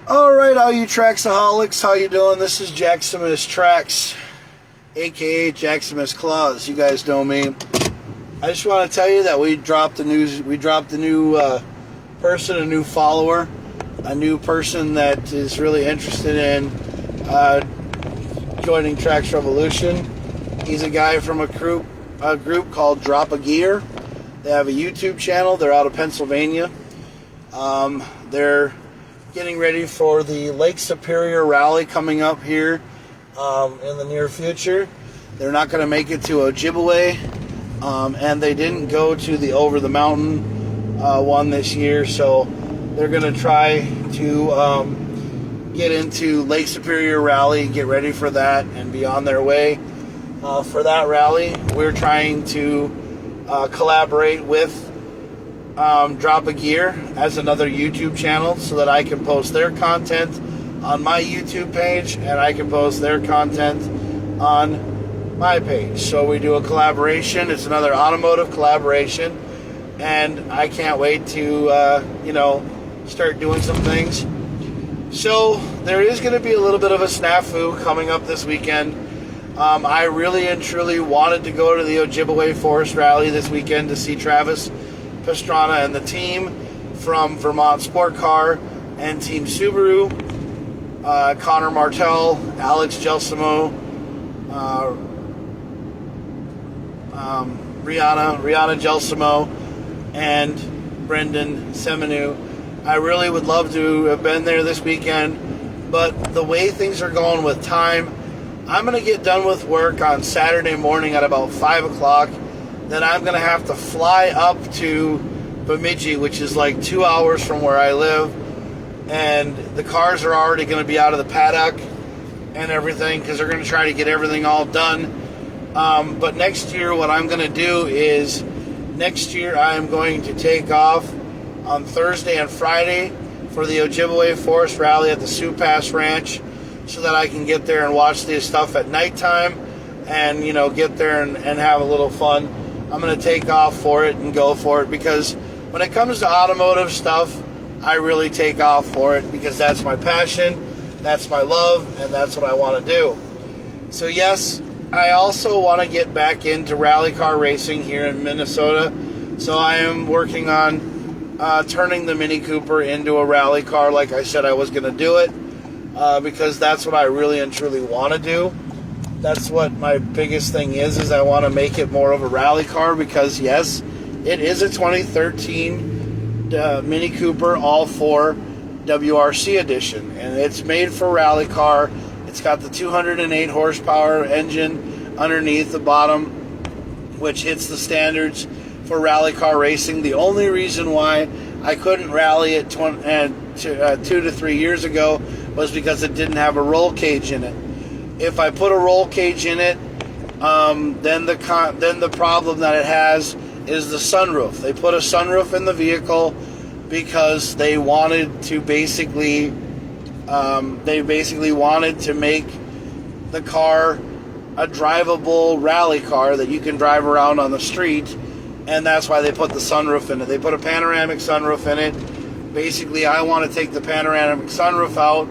Alright, all you Traxaholics, how you doing? This is Jaximus Trax, aka Jaximus Claus. You guys know me. I just want to tell you that we dropped a new person, a new follower, a new person that is really interested in joining Trax Revolution. He's a guy from a group called Drop a Gear. They have a YouTube channel. They're out of Pennsylvania. They're getting ready for the Lake Superior Rally coming up here in the near future. They're not going to make it to Ojibwe, and they didn't go to the Over the Mountain one this year, so they're going to try to get into Lake Superior Rally, get ready for that, and be on their way for that rally. We're trying to collaborate with Drop a Gear as another YouTube channel so that I can post their content on my YouTube page and I can post their content on my page. So we do a collaboration. It's another automotive collaboration, and I can't wait to start doing some things. So there is going to be a little bit of a snafu coming up this weekend. I really and truly wanted to go to the Ojibwe Forest Rally this weekend to see Travis Pastrana and the team from Vermont Sport Car and Team Subaru, Connor Martell, Alex Gelsimo, Rihanna Gelsimo, and Brendan Semenu. I really would love to have been there this weekend, but the way things are going with time, I'm going to get done with work on Saturday morning at about 5 o'clock. Then I'm going to have to fly up to Bemidji, which is like 2 hours from where I live. And the cars are already going to be out of the paddock and everything because they're going to try to get everything all done. But next year, what I'm going to do is next year I'm going to take off on Thursday and Friday for the Ojibwe Forest Rally at the Sioux Pass Ranch so that I can get there and watch this stuff at nighttime and, get there and have a little fun. I'm going to take off for it and go for it because when it comes to automotive stuff, I really take off for it because that's my passion, that's my love, and that's what I want to do. So yes, I also want to get back into rally car racing here in Minnesota. So I am working on turning the Mini Cooper into a rally car like I said I was going to do it because that's what I really and truly want to do. That's what my biggest thing is I want to make it more of a rally car because, yes, it is a 2013 Mini Cooper All-4 WRC edition, and it's made for rally car. It's got the 208 horsepower engine underneath the bottom, which hits the standards for rally car racing. The only reason why I couldn't rally it 2 to 3 years ago was because it didn't have a roll cage in it. If I put a roll cage in it, then the problem that it has is the sunroof. They put a sunroof in the vehicle because they wanted to basically wanted to make the car a drivable rally car that you can drive around on the street, and that's why they put the sunroof in it. They put a panoramic sunroof in it. Basically, I want to take the panoramic sunroof out.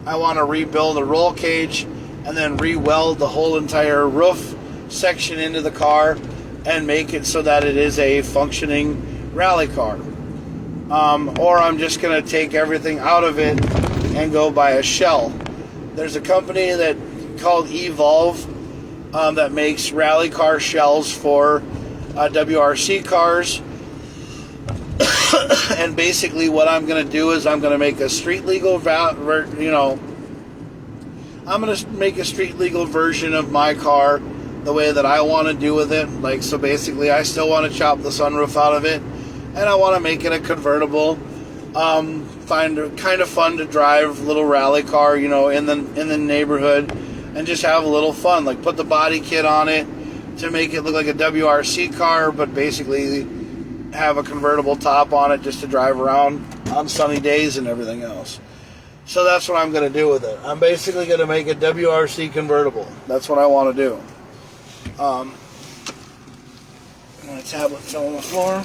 I want to rebuild a roll cage and then re-weld the whole entire roof section into the car and make it so that it is a functioning rally car. Or I'm just going to take everything out of it and go buy a shell. There's a company called Evolve that makes rally car shells for WRC cars. And basically what I'm going to do is I'm going to make a street legal version of my car the way that I want to do with it. So basically I still want to chop the sunroof out of it, and I want to make it a convertible. Find it kind of fun to drive, little rally car, in the neighborhood, and just have a little fun. Put the body kit on it to make it look like a WRC car, but basically have a convertible top on it just to drive around on sunny days and everything else. So that's what I'm going to do with it. I'm basically going to make a WRC convertible. That's what I want to do. My tablet fell on the floor.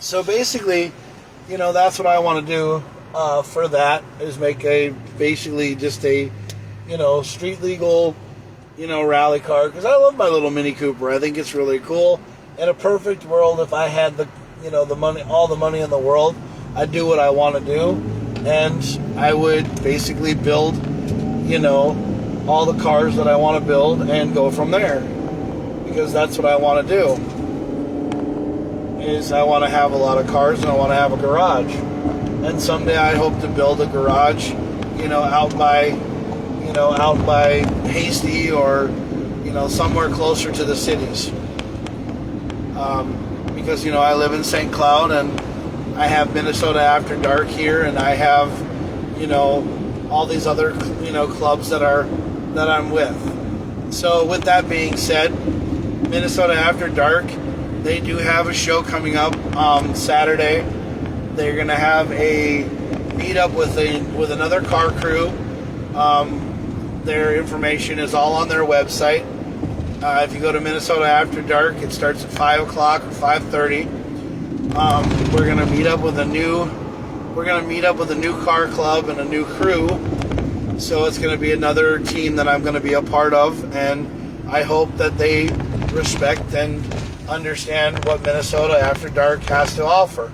So basically, that's what I want to do for that, is make basically just a, street legal, rally car, because I love my little Mini Cooper. I think it's really cool. In a perfect world, if I had the money, all the money in the world, I'd do what I want to do, and I would basically build, all the cars that I want to build and go from there, because that's what I want to do. Is I want to have a lot of cars and I want to have a garage, and someday I hope to build a garage, out by Hasty, or somewhere closer to the cities, because I live in St. Cloud, and I have Minnesota After Dark here, and I have all these other clubs that I'm with. So with that being said, Minnesota After Dark, they do have a show coming up Saturday. They're going to have a meetup with another car crew. Their information is all on their website. If you go to Minnesota After Dark, it starts at 5 o'clock or 5:30. We're going to meet up with a new car club and a new crew. So it's going to be another team that I'm going to be a part of, and I hope that they respect and understand what Minnesota After Dark has to offer,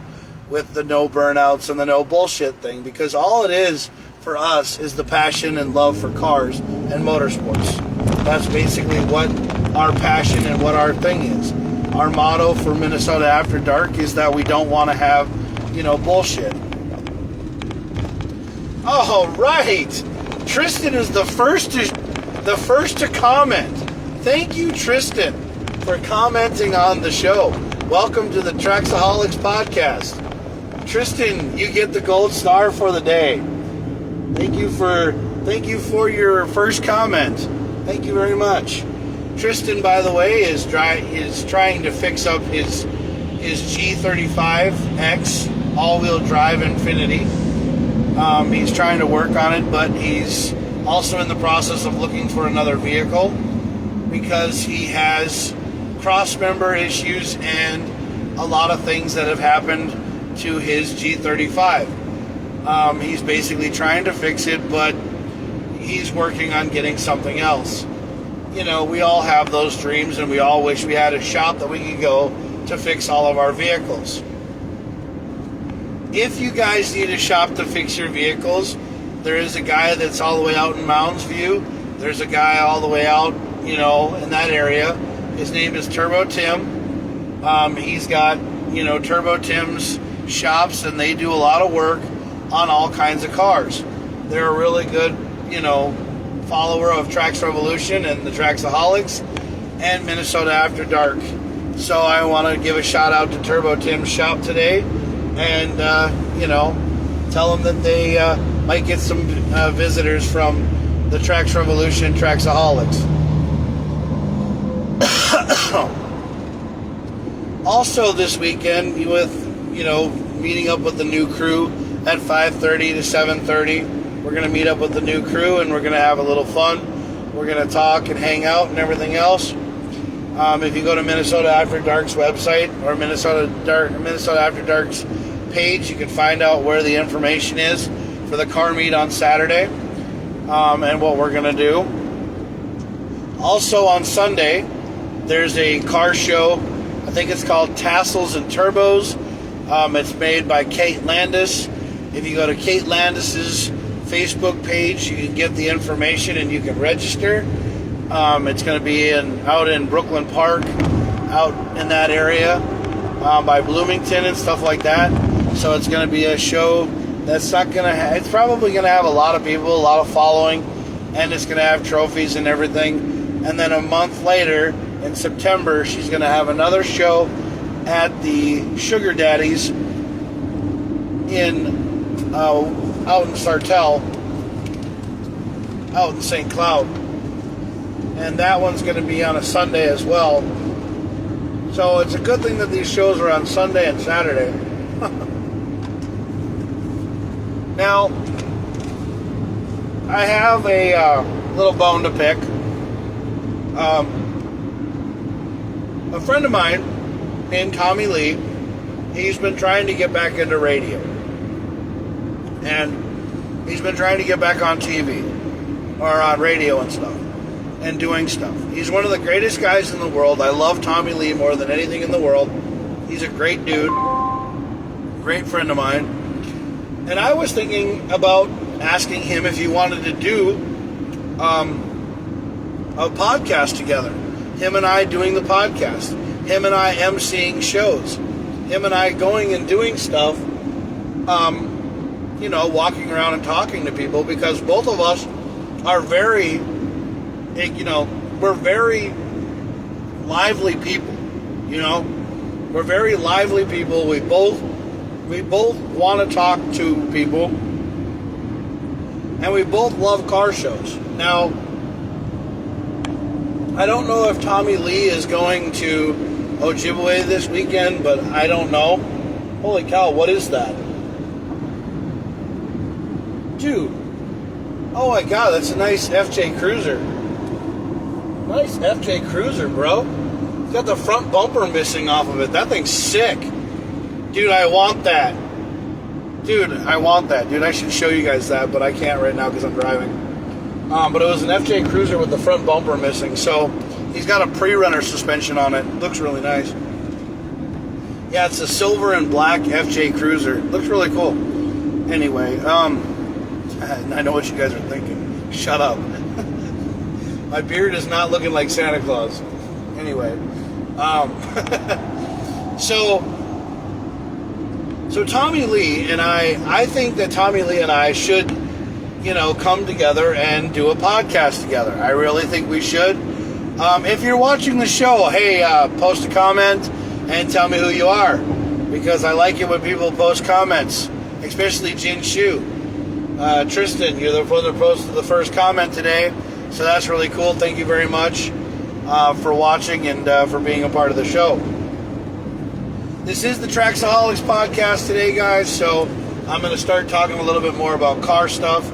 with the no burnouts and the no bullshit thing, because all it is for us is the passion and love for cars and motorsports. That's basically what our passion and what our thing is. Our motto for Minnesota After Dark is that we don't want to have, bullshit. All right. Tristan is the first to comment. Thank you, Tristan, for commenting on the show. Welcome to the Traxaholics podcast. Tristan, you get the gold star for the day. Thank you for your first comment. Thank you very much. Tristan, by the way, is trying to fix up his G35X all-wheel drive Infiniti. He's trying to work on it, but he's also in the process of looking for another vehicle, because he has cross-member issues and a lot of things that have happened to his G35. He's basically trying to fix it, but he's working on getting something else. We all have those dreams, and we all wish we had a shop that we could go to fix all of our vehicles. If you guys need a shop to fix your vehicles, there is a guy that's all the way out in Mounds View. There's a guy all the way out, in that area. His name is Turbo Tim. He's got, Turbo Tim's shops, and they do a lot of work on all kinds of cars. They're a really good, follower of Trax Revolution and the Traxaholics and Minnesota After Dark. So I want to give a shout out to Turbo Tim's shop today, and tell them that they might get some visitors from the Trax Revolution Traxaholics. Also this weekend, with meeting up with the new crew at 5:30 to 7:30. We're going to meet up with the new crew, and we're going to have a little fun. We're going to talk and hang out and everything else. If you go to Minnesota After Dark's website, or Minnesota After Dark's page, you can find out where the information is for the car meet on Saturday, and what we're going to do. Also on Sunday, there's a car show. I think it's called Tassels and Turbos. It's made by Kate Landis. If you go to Kate Landis's Facebook page, you can get the information and you can register. It's going to be out in Brooklyn Park, out in that area, by Bloomington and stuff like that. So it's going to be a show that's not going to it's probably going to have a lot of people, a lot of following, and it's going to have trophies and everything. And then a month later, in September, she's going to have another show at the Sugar Daddies out in Sartell, out in St. Cloud. And that one's going to be on a Sunday as well. So it's a good thing that these shows are on Sunday and Saturday. Now, I have a little bone to pick. A friend of mine named Tommy Lee, he's been trying to get back into radio. And he's been trying to get back on TV or on radio and stuff and doing stuff. He's one of the greatest guys in the world. I love Tommy Lee more than anything in the world. He's a great dude, great friend of mine. And I was thinking about asking him if he wanted to do a podcast together. Him and I doing the podcast. Him and I emceeing shows. Him and I going and doing stuff, walking around and talking to people, because both of us are very, we're very lively people, We're very lively people. We both want to talk to people, and we both love car shows. Now, I don't know if Tommy Lee is going to Ojibwe this weekend, but I don't know. Holy cow, what is that? Dude. Oh my god, that's a nice FJ Cruiser. Nice FJ Cruiser, bro. It's got the front bumper missing off of it. That thing's sick. Dude, I want that. Dude, I should show you guys that, but I can't right now because I'm driving. But it was an FJ Cruiser with the front bumper missing. So he's got a pre-runner suspension on it. Looks really nice. Yeah, it's a silver and black FJ Cruiser. Looks really cool. Anyway, I know what you guys are thinking. Shut up. My beard is not looking like Santa Claus. Anyway, so Tommy Lee and I think that Tommy Lee and I should, come together and do a podcast together. I really think we should. If you're watching the show, hey, post a comment and tell me who you are, because I like it when people post comments, especially Jin Shu. Tristan, you're the one that posted the first comment today, so that's really cool. Thank you very much for watching and for being a part of the show. This is the Traxaholics podcast today, guys, so I'm going to start talking a little bit more about car stuff.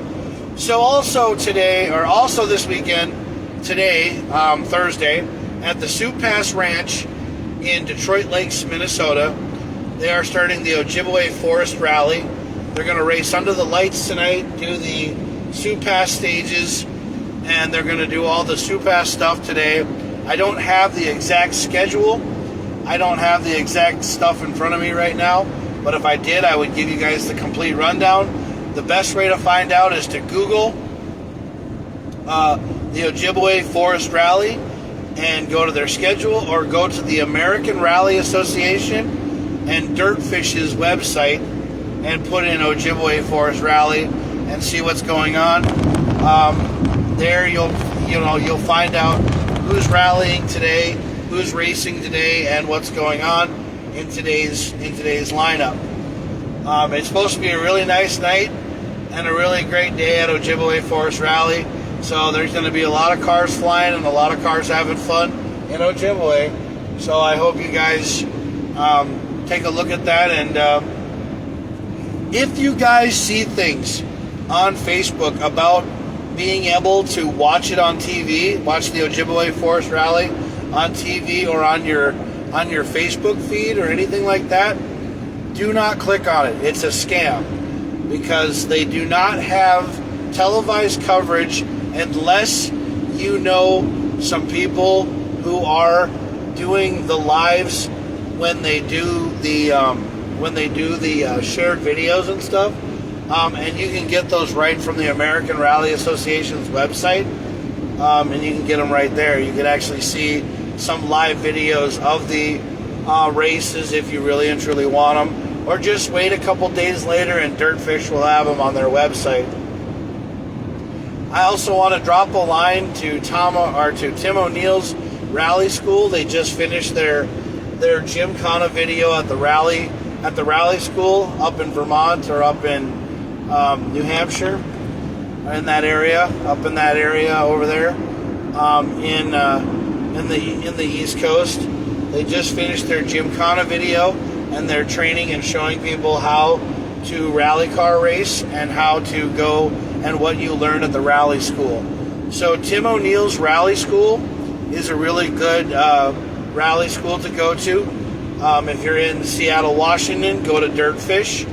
So also this weekend, today, Thursday, at the Sioux Pass Ranch in Detroit Lakes, Minnesota, they are starting the Ojibwe Forest Rally. They're going to race under the lights tonight, do the Sioux Pass stages, and they're going to do all the Sioux Pass stuff today. I don't have the exact schedule. I don't have the exact stuff in front of me right now, but if I did, I would give you guys the complete rundown. The best way to find out is to Google the Ojibwe Forest Rally and go to their schedule, or go to the American Rally Association and Dirtfish's website and put in Ojibwe Forest Rally and see what's going on. There you'll find out who's rallying today, who's racing today, and what's going on in today's lineup. It's supposed to be a really nice night and a really great day at Ojibwe Forest Rally. So there's going to be a lot of cars flying and a lot of cars having fun in Ojibwe. So I hope you guys take a look at that. And if you guys see things on Facebook about being able to watch it on TV, watch the Ojibwe Forest Rally on TV or on your Facebook feed or anything like that, do not click on it. It's a scam, because they do not have televised coverage unless you know some people who are doing the lives when they do the shared videos and stuff. And you can get those right from the American Rally Association's website, and you can get them right there. You can actually see some live videos of the races if you really and truly want them, or just wait a couple days later and Dirtfish will have them on their website. I also want to drop a line to Tim O'Neill's Rally School. They just finished their Gymkhana video at the rally school up in Vermont, or up in New Hampshire, in that area over there, in the East Coast. They just finished their Gymkhana video, and they're training and showing people how to rally car race and how to go and what you learn at the rally school. So Tim O'Neill's Rally School is a really good rally school to go to. If you're in Seattle, Washington, go to Dirtfish.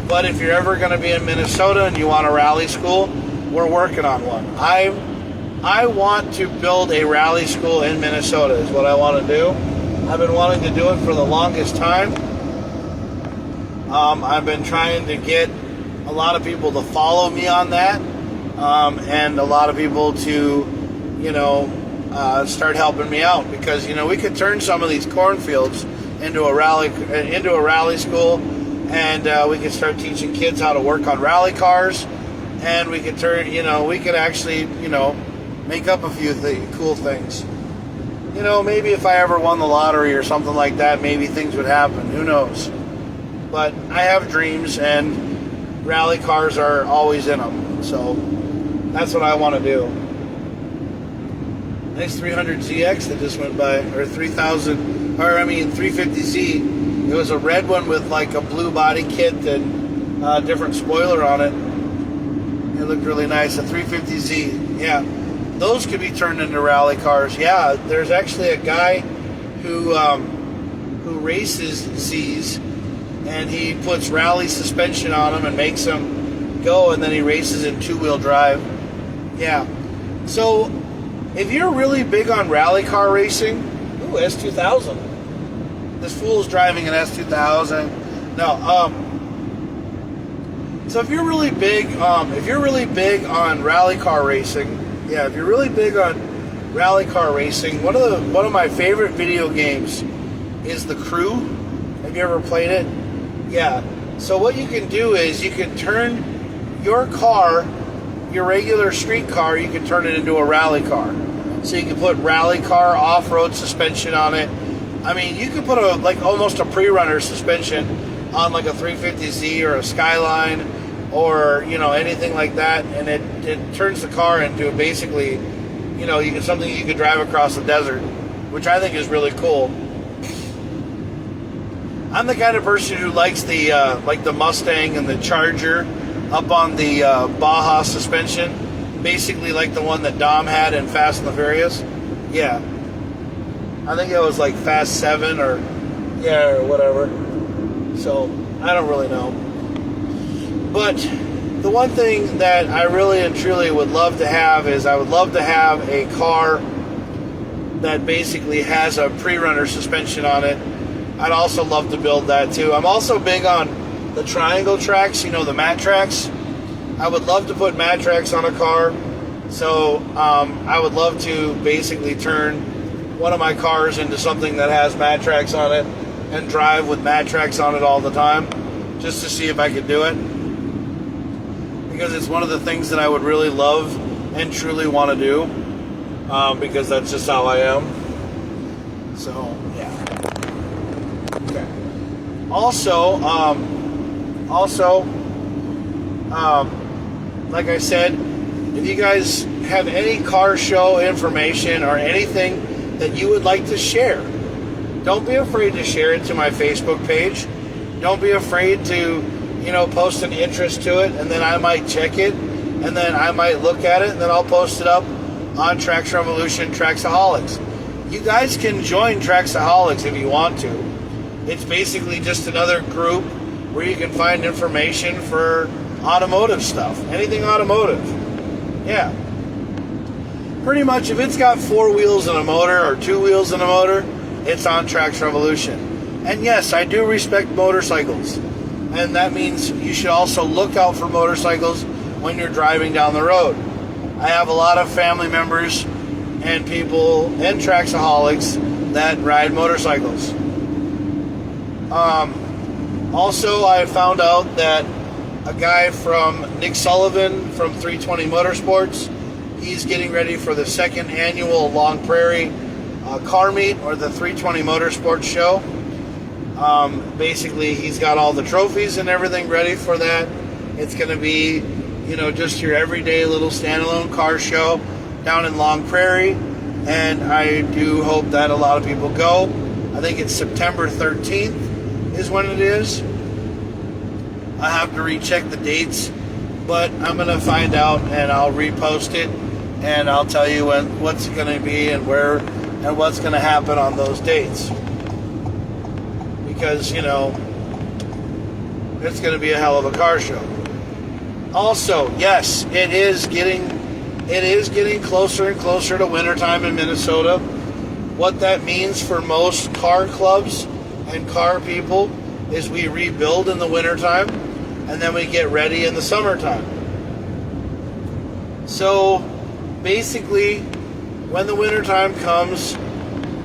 But if you're ever going to be in Minnesota and you want a rally school, we're working on one. I want to build a rally school in Minnesota is what I want to do. I've been wanting to do it for the longest time. I've been trying to get a lot of people to follow me on that, and a lot of people to, start helping me out, because we could turn some of these cornfields into a rally school, and we could start teaching kids how to work on rally cars, and we could actually make up a few cool things. Maybe if I ever won the lottery or something like that, maybe things would happen. Who knows? But I have dreams, and rally cars are always in them. So that's what I want to do. Nice 300ZX that just went by, or 350Z. It was a red one with like a blue body kit and a different spoiler on it. It looked really nice. A 350Z, yeah. Those could be turned into rally cars. Yeah, there's actually a guy who races Z's, and he puts rally suspension on them and makes them go, and then he races in two-wheel drive. Yeah. So if you're really big on rally car racing, ooh, S2000. This fool's driving an S2000. No, so if you're really big on rally car racing, yeah, if you're really big on rally car racing, one of my favorite video games is The Crew. Have you ever played it? Yeah. So what you can do is you can turn your car, your regular street car, you can turn it into a rally car. So you can put rally car off-road suspension on it. I mean, you could put almost a pre-runner suspension on like a 350Z or a Skyline, or anything like that, and it turns the car into basically something you could drive across the desert, which I think is really cool. I'm the kind of person who likes the the Mustang and the Charger up on the Baja suspension, basically like the one that Dom had in Fast and the Furious. Yeah, I think it was like Fast 7 or whatever. So I don't really know. But the one thing that I really and truly would love to have is I would love to have a car that basically has a pre-runner suspension on it. I'd also love to build that too. I'm also big on the triangle tracks, the mat tracks. I would love to put mat tracks on a car. So I would love to basically turn one of my cars into something that has mat tracks on it and drive with mat tracks on it all the time, just to see if I could do it. Because it's one of the things that I would really love and truly want to do, because that's just how I am. So yeah. Okay. Also, like I said, if you guys have any car show information or anything that you would like to share, don't be afraid to share it to my Facebook page. Don't be afraid to post an interest to it, and then I might check it, and then I might look at it, and then I'll post it up on Tracks Revolution, Tracksaholics. You guys can join Tracksaholics if you want to. It's basically just another group where you can find information for automotive stuff, anything automotive. Yeah. Pretty much, if it's got 4 wheels and a motor or 2 wheels and a motor, it's on Tracks Revolution. And yes, I do respect motorcycles. And that means you should also look out for motorcycles when you're driving down the road. I have a lot of family members and people and Tracksaholics that ride motorcycles. Also, I found out that a guy from Nick Sullivan from 320 Motorsports, he's getting ready for the 2nd annual Long Prairie car meet, or the 320 Motorsports show. Basically, he's got all the trophies and everything ready for that. It's going to be, just your everyday little standalone car show down in Long Prairie. And I do hope that a lot of people go. I think it's September 13th is when it is. I have to recheck the dates, but I'm going to find out, and I'll repost it, and I'll tell you what's going to be and where and what's going to happen on those dates. because, you know, it's going to be a hell of a car show. Also, yes, it is getting closer and closer to wintertime in Minnesota. What that means for most car clubs and car people is we rebuild in the wintertime and then we get ready in the summertime. So basically, when the wintertime comes,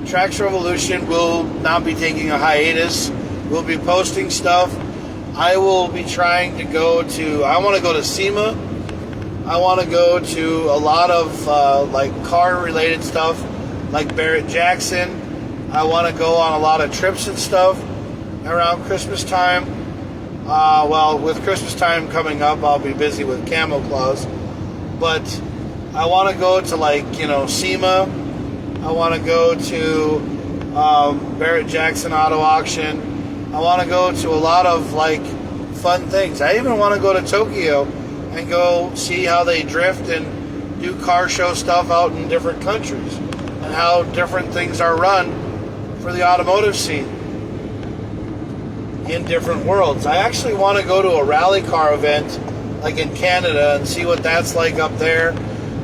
Tracks Revolution will not be taking a hiatus. We'll be posting stuff. I will be trying to I want to go to SEMA. I want to go to a lot of like car-related stuff, like Barrett Jackson. I want to go on a lot of trips and stuff around Christmas time. Well, with Christmas time coming up, I'll be busy with Camo Claus. But I want to go to, like, you know, SEMA. I want to go to Barrett Jackson Auto Auction. I want to go to a lot of, like, fun things. I even want to go to Tokyo and go see how they drift and do car show stuff out in different countries and how different things are run for the automotive scene in different worlds. I actually want to go to a rally car event like in Canada and see what that's like up there.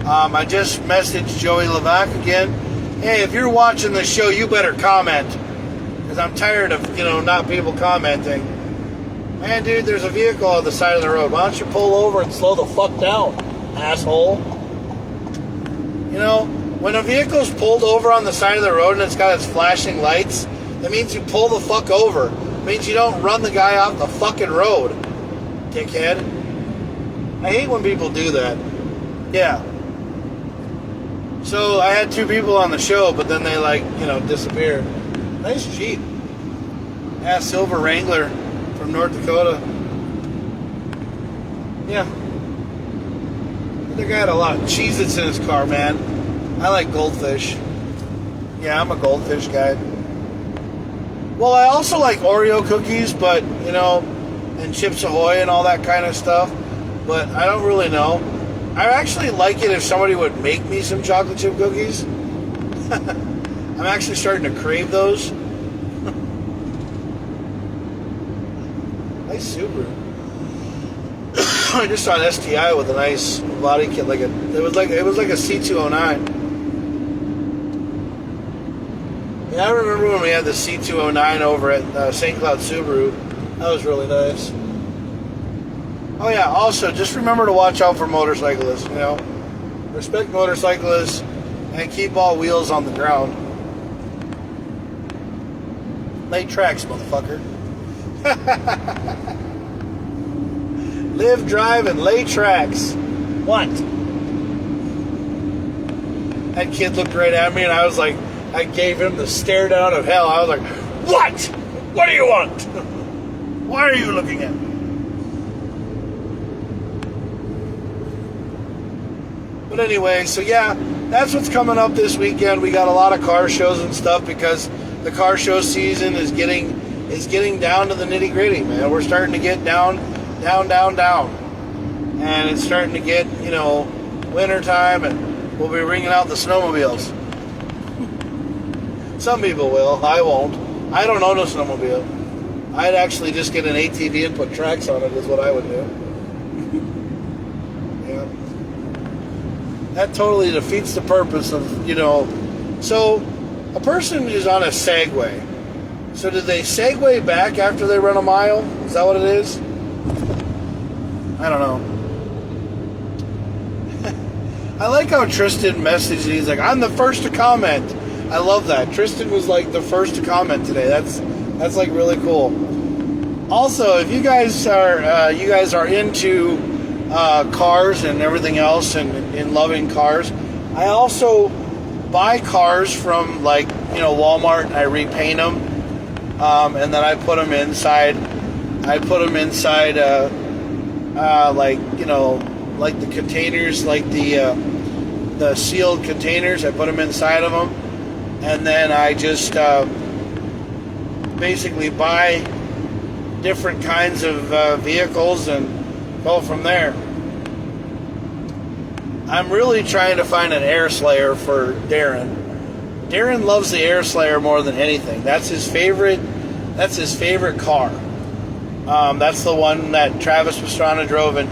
I just messaged Joey Levac again. Hey, if you're watching this show, you better comment, because I'm tired of, you know, not people commenting. Man, dude, there's a vehicle on the side of the road. Why don't you pull over and slow the fuck down, asshole? You know, when a vehicle's pulled over on the side of the road and it's got its flashing lights, that means you pull the fuck over. It means you don't run the guy off the fucking road, dickhead. I hate when people do that. Yeah. So I had 2 people on the show, but then they, like, you know, disappeared. Nice Jeep. Yeah, Silver Wrangler from North Dakota. Yeah. The guy had a lot of Cheez-Its in his car, man. I like Goldfish. Yeah, I'm a Goldfish guy. Well, I also like Oreo cookies, but, you know, and Chips Ahoy and all that kind of stuff. But I don't really know. I actually like it if somebody would make me some chocolate chip cookies. I'm actually starting to crave those. Nice Subaru. I just saw an STI with a nice body kit, it was like a C209. Yeah, I remember when we had the C209 over at St. Cloud Subaru. That was really nice. Oh yeah, also, just remember to watch out for motorcyclists, you know. Respect motorcyclists and keep all wheels on the ground. Lay tracks, motherfucker. Live, drive, and lay tracks. What? That kid looked right at me and I was like, I gave him the stare down of hell. I was like, what? What do you want? Why are you looking at me? But anyway, so yeah, that's what's coming up this weekend. We got a lot of car shows and stuff because the car show season is getting down to the nitty gritty, man. We're starting to get down. And it's starting to get, you know, wintertime, and we'll be bringing out the snowmobiles. Some people will. I won't. I don't own a snowmobile. I'd actually just get an ATV and put tracks on it is what I would do. Yeah. That totally defeats the purpose of, you know. So, a person is on a Segway. So did they segue back after they run a mile? Is that what it is? I don't know. I like how Tristan messaged. He's like, I'm the first to comment. I love that. Tristan was like the first to comment today. That's like really cool. Also, if you guys are into cars and everything else and in loving cars, I also buy cars from, like, you know, Walmart, and I repaint them, and then I put them inside. Like, you know, like the containers, like the sealed containers. I put them inside of them, and then I just basically buy different kinds of vehicles and go from there. I'm really trying to find an Air Slayer for Darren. Darren loves the Air Slayer more than anything. That's his favorite That's his favorite car. That's the one that Travis Pastrana drove in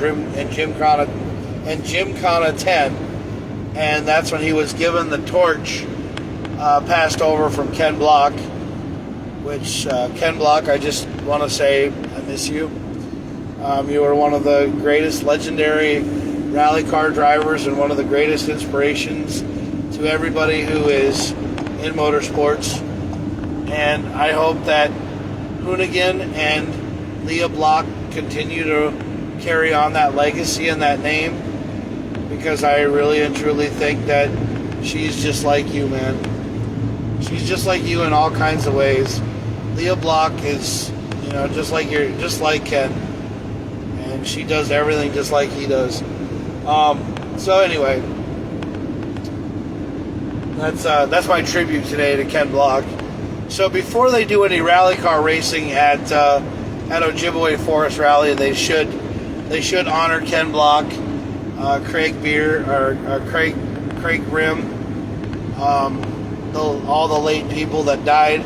Gymkhana 10, and that's when he was given the torch, passed over from Ken Block. Which Ken Block, I just want to say I miss you. You were one of the greatest legendary rally car drivers and one of the greatest inspirations to everybody who is in motorsports. And I hope that Hoonigan and Leah Block continue to carry on that legacy and that name, because I really and truly think that she's just like you, man. She's just like you in all kinds of ways. Leah Block is, just like Ken, and she does everything just like he does. So anyway, that's my tribute today to Ken Block. So before they do any rally car racing at Ojibwe Forest Rally, they should honor Ken Block, Craig Grimm, all the late people that died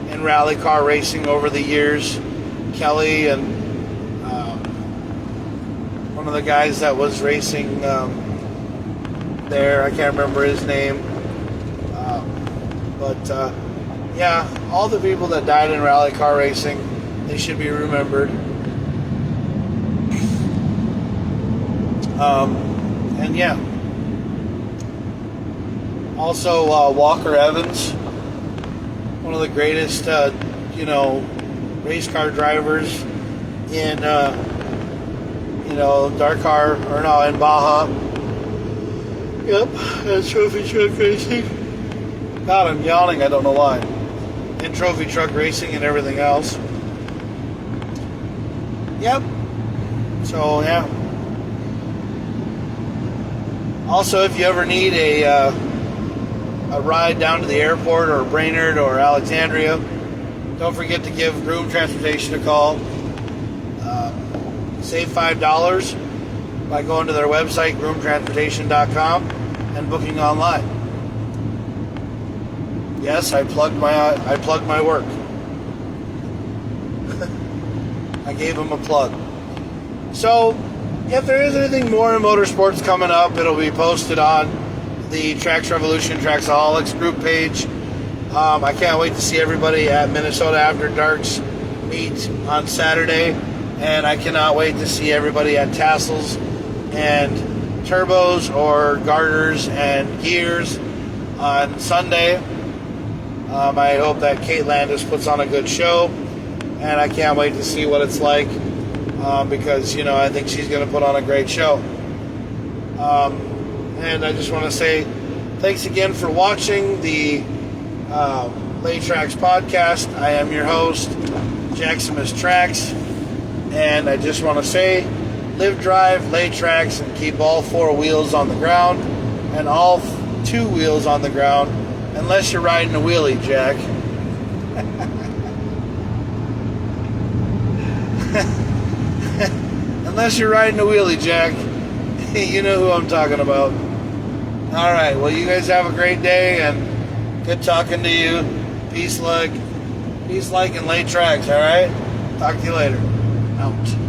in rally car racing over the years. Kelly and one of the guys that was racing there, I can't remember his name, but all the people that died in rally car racing, they should be remembered. And also Walker Evans, one of the greatest race car drivers in Dakar, in Baja. Yep, that's trophy truck racing. God, I'm yawning, I don't know why. In trophy truck racing and everything else. Yep. So, yeah. Also, if you ever need a ride down to the airport or Brainerd or Alexandria, don't forget to give Groom Transportation a call. Save $5 by going to their website, groomtransportation.com, and booking online. Yes, I plugged my work. I gave them a plug. So, if there is anything more in motorsports coming up, it'll be posted on the Tracks Revolution Tracksaholics group page. I can't wait to see everybody at Minnesota After Dark's meet on Saturday, and I cannot wait to see everybody at Tassels and Turbos or Garters and Gears on Sunday. I hope that Kate Landis puts on a good show, and I can't wait to see what it's like, because I think she's going to put on a great show. And I just want to say thanks again for watching the Lay Tracks podcast. I am your host, Jaximus Tracks, and I just want to say, live, drive, lay tracks, and keep all four wheels on the ground and all two wheels on the ground, unless you're riding a wheelie, Jack. Unless you're riding a wheelie, Jack. You know who I'm talking about. Alright, well, you guys have a great day, and good talking to you. Peace, like, and lay tracks, alright? Talk to you later. Out.